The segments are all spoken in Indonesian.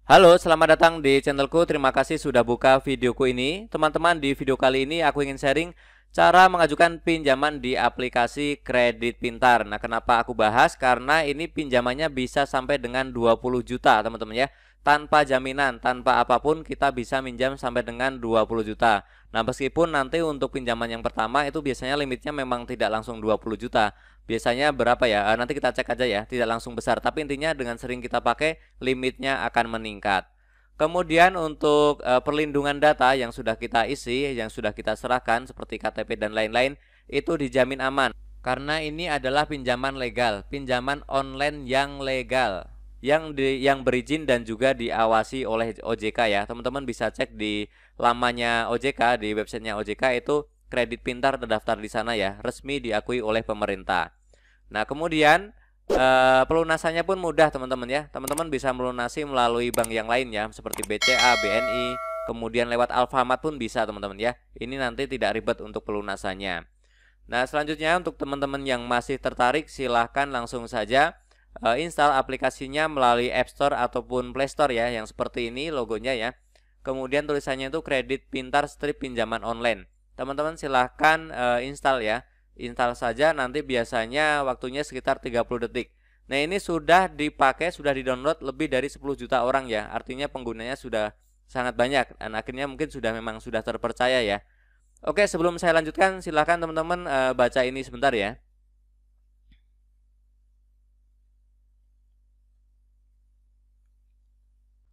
Halo, selamat datang di channelku. Terima kasih sudah buka videoku ini. Teman-teman, di video kali ini aku ingin sharing cara mengajukan pinjaman di aplikasi kredit pintar. Nah, kenapa aku bahas? Karena ini pinjamannya bisa sampai dengan 20 juta, teman-teman ya. Tanpa jaminan, tanpa apapun kita bisa minjam sampai dengan 20 juta. Nah, meskipun nanti untuk pinjaman yang pertama itu biasanya limitnya memang tidak langsung 20 juta. Biasanya berapa ya? Nanti kita cek aja ya, tidak langsung besar. Tapi intinya dengan sering kita pakai, limitnya akan meningkat. Kemudian untuk perlindungan data yang sudah kita isi, yang sudah kita serahkan seperti KTP dan lain-lain, itu dijamin aman. Karena ini adalah pinjaman legal, pinjaman online yang legal, yang berizin dan juga diawasi oleh OJK ya. Teman-teman bisa cek di lamanya OJK, di websitenya OJK itu kredit pintar terdaftar di sana ya, resmi diakui oleh pemerintah. Nah, kemudian pelunasannya pun mudah teman-teman ya. Teman-teman bisa melunasi melalui bank yang lain ya, seperti BCA, BNI, kemudian lewat Alfamart pun bisa teman-teman ya. Ini nanti tidak ribet untuk pelunasannya. Nah, selanjutnya untuk teman-teman yang masih tertarik, silahkan langsung saja install aplikasinya melalui App Store ataupun Play Store ya, yang seperti ini logonya ya. Kemudian tulisannya itu kredit pintar strip pinjaman online. Teman-teman silahkan install ya. Install saja, nanti biasanya waktunya sekitar 30 detik. Nah, ini sudah dipakai, sudah di-download lebih dari 10 juta orang ya. Artinya penggunanya sudah sangat banyak dan akhirnya mungkin memang sudah terpercaya ya. Oke, sebelum saya lanjutkan, silahkan teman-teman baca ini sebentar ya.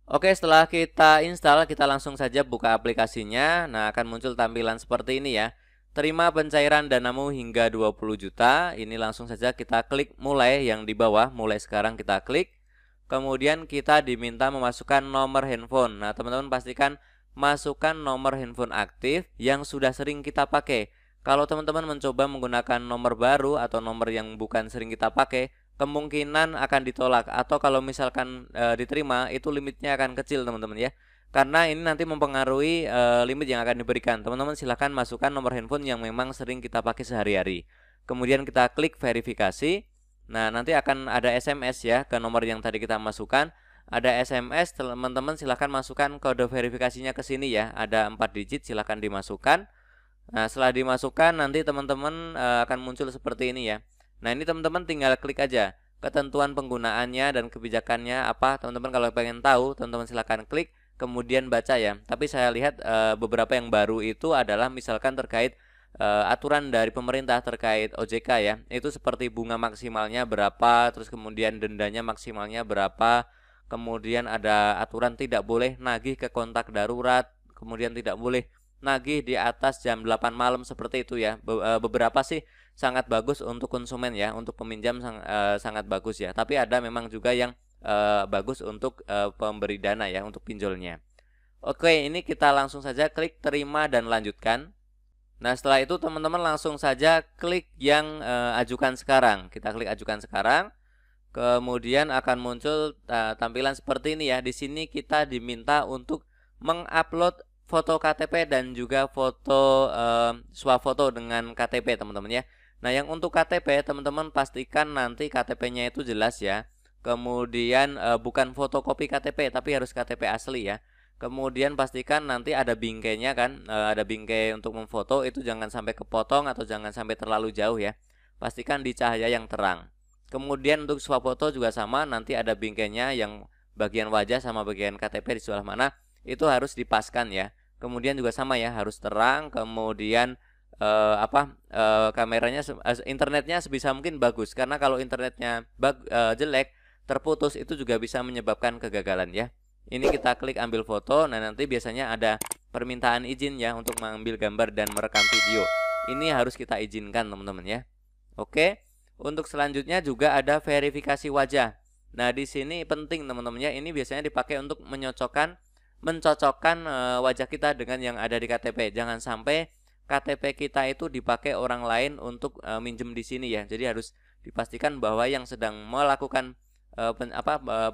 Oke, setelah kita install, kita langsung saja buka aplikasinya. Nah, akan muncul tampilan seperti ini ya. Terima pencairan danamu hingga 20 juta. Ini langsung saja kita klik mulai yang di bawah. Mulai sekarang kita klik. Kemudian kita diminta memasukkan nomor handphone. Nah, teman-teman pastikan masukkan nomor handphone aktif yang sudah sering kita pakai. Kalau teman-teman mencoba menggunakan nomor baru atau nomor yang bukan sering kita pakai, kemungkinan akan ditolak, atau kalau misalkan diterima itu limitnya akan kecil teman-teman ya, karena ini nanti mempengaruhi limit yang akan diberikan. Teman-teman silahkan masukkan nomor handphone yang memang sering kita pakai sehari-hari, kemudian kita klik verifikasi. Nah, nanti akan ada SMS ya ke nomor yang tadi kita masukkan. Ada SMS, teman-teman silahkan masukkan kode verifikasinya ke sini ya, ada 4 digit, silahkan dimasukkan. Nah, setelah dimasukkan nanti teman-teman akan muncul seperti ini ya. Nah, ini teman-teman tinggal klik aja ketentuan penggunaannya dan kebijakannya apa. Teman-teman kalau pengen tahu, teman-teman silahkan klik kemudian baca ya. Tapi saya lihat beberapa yang baru itu adalah misalkan terkait aturan dari pemerintah terkait OJK ya. Itu seperti bunga maksimalnya berapa, terus kemudian dendanya maksimalnya berapa. Kemudian ada aturan tidak boleh nagih ke kontak darurat, kemudian tidak boleh nagih di atas jam 8 malam seperti itu ya. Beberapa sih sangat bagus untuk konsumen ya, untuk peminjam sangat bagus ya. Tapi ada memang juga yang bagus untuk pemberi dana ya, untuk pinjolnya. Oke, ini kita langsung saja klik terima dan lanjutkan. Nah, setelah itu teman-teman langsung saja klik yang ajukan sekarang. Kita klik ajukan sekarang. Kemudian akan muncul tampilan seperti ini ya. Di sini kita diminta untuk mengupload foto KTP dan juga foto swafoto dengan KTP teman-teman ya. Nah, yang untuk KTP teman-teman pastikan nanti KTP-nya itu jelas ya. Kemudian bukan fotokopi KTP tapi harus KTP asli ya. Kemudian pastikan nanti ada bingkainya kan, ada bingkai untuk memfoto, itu jangan sampai kepotong atau jangan sampai terlalu jauh ya. Pastikan di cahaya yang terang. Kemudian untuk swafoto juga sama, nanti ada bingkainya yang bagian wajah sama bagian KTP di sebelah mana, itu harus dipaskan ya. Kemudian juga sama ya, harus terang. Kemudian kameranya, internetnya sebisa mungkin bagus, karena kalau internetnya jelek, terputus, itu juga bisa menyebabkan kegagalan ya. Ini kita klik ambil foto. Nah, nanti biasanya ada permintaan izin ya untuk mengambil gambar dan merekam video. Ini harus kita izinkan teman-teman ya. Oke. Untuk selanjutnya juga ada verifikasi wajah. Nah, di sini penting teman-teman ya. Ini biasanya dipakai untuk mencocokkan wajah kita dengan yang ada di KTP. Jangan sampai KTP kita itu dipakai orang lain untuk minjem di sini ya. Jadi harus dipastikan bahwa yang sedang melakukan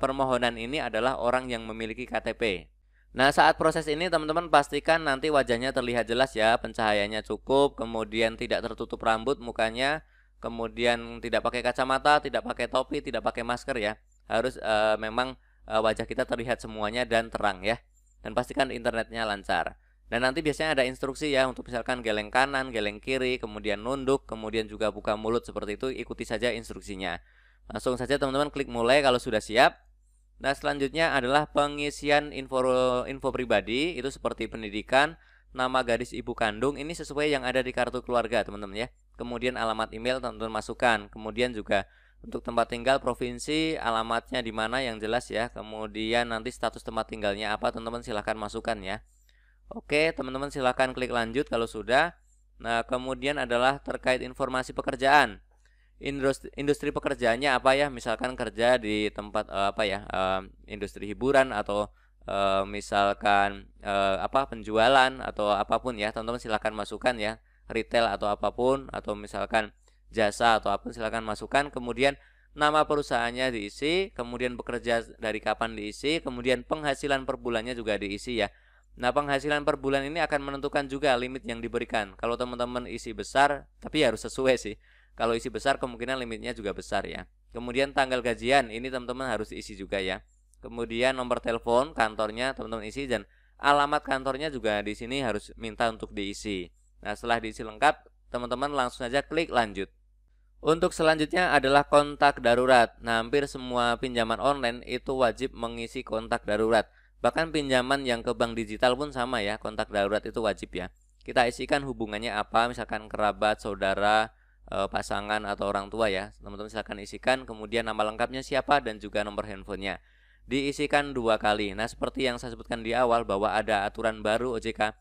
permohonan ini adalah orang yang memiliki KTP. Nah, saat proses ini teman-teman pastikan nanti wajahnya terlihat jelas ya, pencahayaannya cukup, kemudian tidak tertutup rambut mukanya. Kemudian tidak pakai kacamata, tidak pakai topi, tidak pakai masker ya. Harus memang wajah kita terlihat semuanya dan terang ya. Dan pastikan internetnya lancar. Dan nanti biasanya ada instruksi ya untuk misalkan geleng kanan, geleng kiri, kemudian nunduk, kemudian juga buka mulut seperti itu, ikuti saja instruksinya. Langsung saja teman-teman klik mulai kalau sudah siap. Nah, selanjutnya adalah pengisian info pribadi, itu seperti pendidikan, nama gadis ibu kandung, ini sesuai yang ada di kartu keluarga teman-teman ya. Kemudian alamat email teman-teman masukkan, kemudian juga untuk tempat tinggal provinsi, alamatnya di mana yang jelas ya. Kemudian nanti status tempat tinggalnya apa teman-teman silahkan masukkan ya. Oke, teman-teman silahkan klik lanjut kalau sudah. Nah, kemudian adalah terkait informasi pekerjaan. Industri pekerjaannya apa ya? Misalkan kerja di tempat industri hiburan atau misalkan penjualan atau apapun ya. Teman-teman silahkan masukkan ya. Retail atau apapun, atau misalkan jasa atau apapun silahkan masukkan. Kemudian nama perusahaannya diisi, kemudian bekerja dari kapan diisi, kemudian penghasilan per bulannya juga diisi ya. Nah, penghasilan per bulan ini akan menentukan juga limit yang diberikan. Kalau teman-teman isi besar, tapi harus sesuai sih. Kalau isi besar kemungkinan limitnya juga besar ya. Kemudian tanggal gajian, ini teman-teman harus isi juga ya. Kemudian nomor telepon kantornya teman-teman isi, dan alamat kantornya juga di sini harus minta untuk diisi. Nah, setelah diisi lengkap, teman-teman langsung saja klik lanjut. Untuk selanjutnya adalah kontak darurat. Nah, hampir semua pinjaman online itu wajib mengisi kontak darurat. Bahkan pinjaman yang ke bank digital pun sama ya, kontak darurat itu wajib ya. Kita isikan hubungannya apa, misalkan kerabat, saudara, pasangan atau orang tua ya. Teman-teman silahkan isikan, kemudian nama lengkapnya siapa dan juga nomor handphonenya. Diisikan 2 kali. Nah, seperti yang saya sebutkan di awal bahwa ada aturan baru OJK.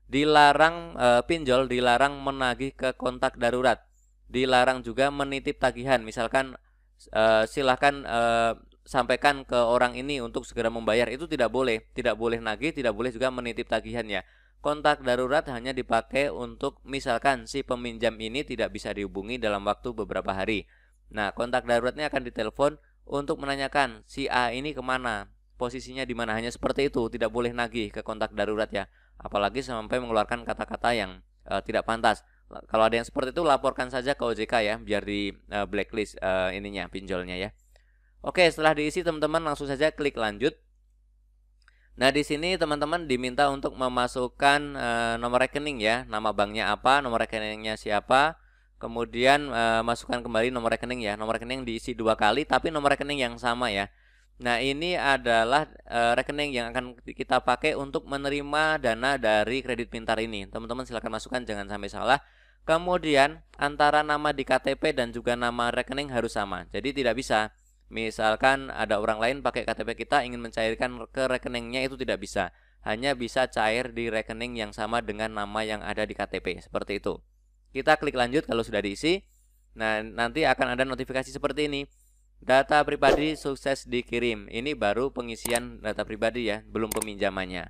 Dilarang pinjol dilarang menagih ke kontak darurat. Dilarang juga menitip tagihan. Misalkan silahkan sampaikan ke orang ini untuk segera membayar, itu tidak boleh nagih, tidak boleh juga menitip tagihan ya. Kontak darurat hanya dipakai untuk misalkan si peminjam ini tidak bisa dihubungi dalam waktu beberapa hari. Nah, kontak daruratnya akan ditelepon untuk menanyakan si A ini kemana, posisinya di mana, hanya seperti itu, tidak boleh nagih ke kontak darurat ya. Apalagi sampai mengeluarkan kata-kata yang tidak pantas. Kalau ada yang seperti itu, laporkan saja ke OJK ya, biar di blacklist pinjolnya ya. Oke, setelah diisi teman-teman langsung saja klik lanjut. Nah, di sini teman-teman diminta untuk memasukkan nomor rekening ya, nama banknya apa, nomor rekeningnya siapa, kemudian masukkan kembali nomor rekening ya. Nomor rekening diisi 2 kali, tapi nomor rekening yang sama ya. Nah, ini adalah rekening yang akan kita pakai untuk menerima dana dari kredit pintar ini. Teman-teman silakan masukkan, jangan sampai salah. Kemudian antara nama di KTP dan juga nama rekening harus sama. Jadi tidak bisa misalkan ada orang lain pakai KTP kita ingin mencairkan ke rekeningnya, itu tidak bisa. Hanya bisa cair di rekening yang sama dengan nama yang ada di KTP, seperti itu. Kita klik lanjut kalau sudah diisi. Nah, nanti akan ada notifikasi seperti ini. Data pribadi sukses dikirim. Ini baru pengisian data pribadi ya, belum peminjamannya.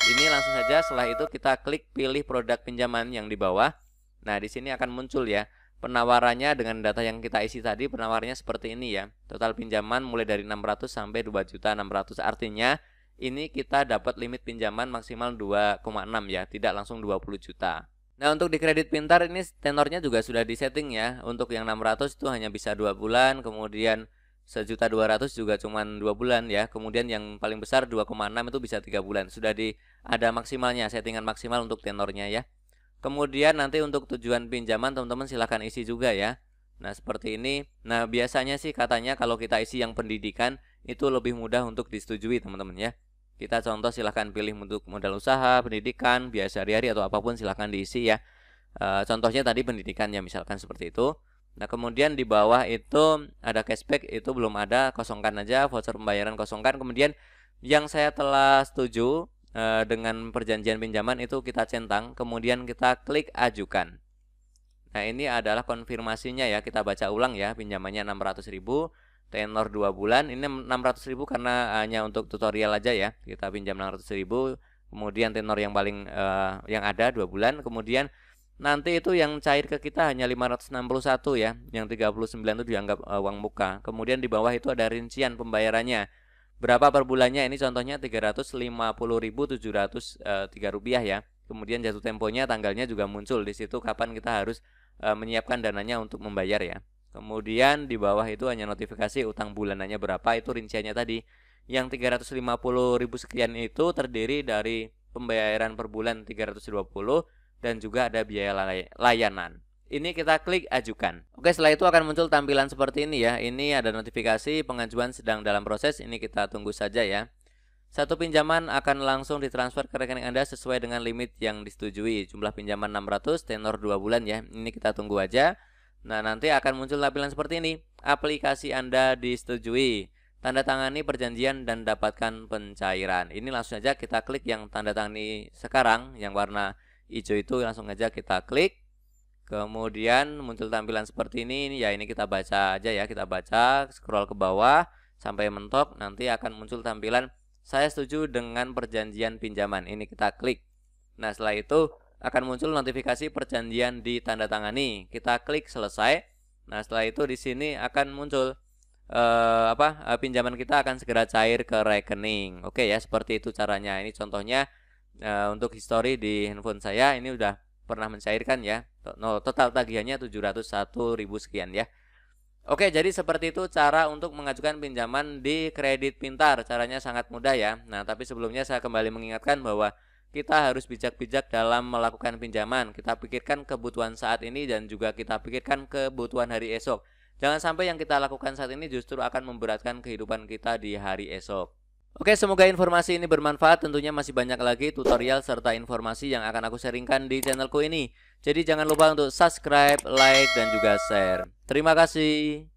Ini langsung saja, setelah itu kita klik pilih produk pinjaman yang di bawah. Nah, di sini akan muncul ya penawarannya dengan data yang kita isi tadi. Penawarannya seperti ini ya. Total pinjaman mulai dari 600 sampai 2.600.000. Artinya ini kita dapat limit pinjaman maksimal 2,6 ya, tidak langsung 20 juta. Nah, untuk di kredit pintar ini tenornya juga sudah disetting ya. Untuk yang 600 itu hanya bisa 2 bulan, kemudian 1.200.000 juga cuma 2 bulan ya. Kemudian yang paling besar 2,6 itu bisa 3 bulan. Sudah ada maksimalnya, settingan maksimal untuk tenornya ya. Kemudian nanti untuk tujuan pinjaman teman-teman silahkan isi juga ya. Nah, seperti ini. Nah, biasanya sih katanya kalau kita isi yang pendidikan itu lebih mudah untuk disetujui teman-teman ya. Kita contoh silahkan pilih untuk modal usaha, pendidikan, biaya sehari-hari atau apapun silahkan diisi ya. Contohnya tadi pendidikan ya, misalkan seperti itu. Nah, kemudian di bawah itu ada cashback, itu belum ada, kosongkan aja. Voucher pembayaran kosongkan. Kemudian yang saya telah setuju dengan perjanjian pinjaman itu kita centang, kemudian kita klik ajukan. Nah, ini adalah konfirmasinya ya, kita baca ulang ya. Pinjamannya 600.000, tenor 2 bulan. Ini 600.000 karena hanya untuk tutorial aja ya. Kita pinjam 600.000, kemudian tenor yang paling yang ada 2 bulan. Kemudian nanti itu yang cair ke kita hanya 561 ya. Yang 39 itu dianggap uang muka. Kemudian di bawah itu ada rincian pembayarannya. Berapa per bulannya? Ini contohnya 350.703 rupiah ya. Kemudian jatuh temponya, tanggalnya juga muncul di situ kapan kita harus menyiapkan dananya untuk membayar ya. Kemudian di bawah itu hanya notifikasi utang bulanannya berapa, itu rinciannya tadi. Yang 350.000 sekian itu terdiri dari pembayaran per bulan 320 dan juga ada biaya layanan. Ini kita klik ajukan. Oke, setelah itu akan muncul tampilan seperti ini ya. Ini ada notifikasi pengajuan sedang dalam proses. Ini kita tunggu saja ya. Satu pinjaman akan langsung ditransfer ke rekening Anda sesuai dengan limit yang disetujui. Jumlah pinjaman 600, tenor 2 bulan ya. Ini kita tunggu aja. Nah, nanti akan muncul tampilan seperti ini. Aplikasi Anda disetujui. Tanda tangani perjanjian dan dapatkan pencairan. Ini langsung saja kita klik yang tanda tangani sekarang, yang warna hijau itu langsung aja kita klik. Kemudian muncul tampilan seperti ini. Ya, ini kita baca aja ya. Kita baca, scroll ke bawah sampai mentok. Nanti akan muncul tampilan saya setuju dengan perjanjian pinjaman. Ini kita klik. Nah, setelah itu akan muncul notifikasi perjanjian ditandatangani. Kita klik selesai. Nah, setelah itu di sini akan muncul pinjaman kita akan segera cair ke rekening. Oke ya, seperti itu caranya. Ini contohnya untuk history di handphone saya ini udah pernah mencairkan ya. Total tagihannya 701.000 sekian ya. Oke, jadi seperti itu cara untuk mengajukan pinjaman di Kredit Pintar. Caranya sangat mudah ya. Nah, tapi sebelumnya saya kembali mengingatkan bahwa kita harus bijak-bijak dalam melakukan pinjaman. Kita pikirkan kebutuhan saat ini dan juga kita pikirkan kebutuhan hari esok. Jangan sampai yang kita lakukan saat ini justru akan memberatkan kehidupan kita di hari esok. Oke, semoga informasi ini bermanfaat. Tentunya masih banyak lagi tutorial serta informasi yang akan aku sharingkan di channelku ini. Jadi jangan lupa untuk subscribe, like, dan juga share. Terima kasih.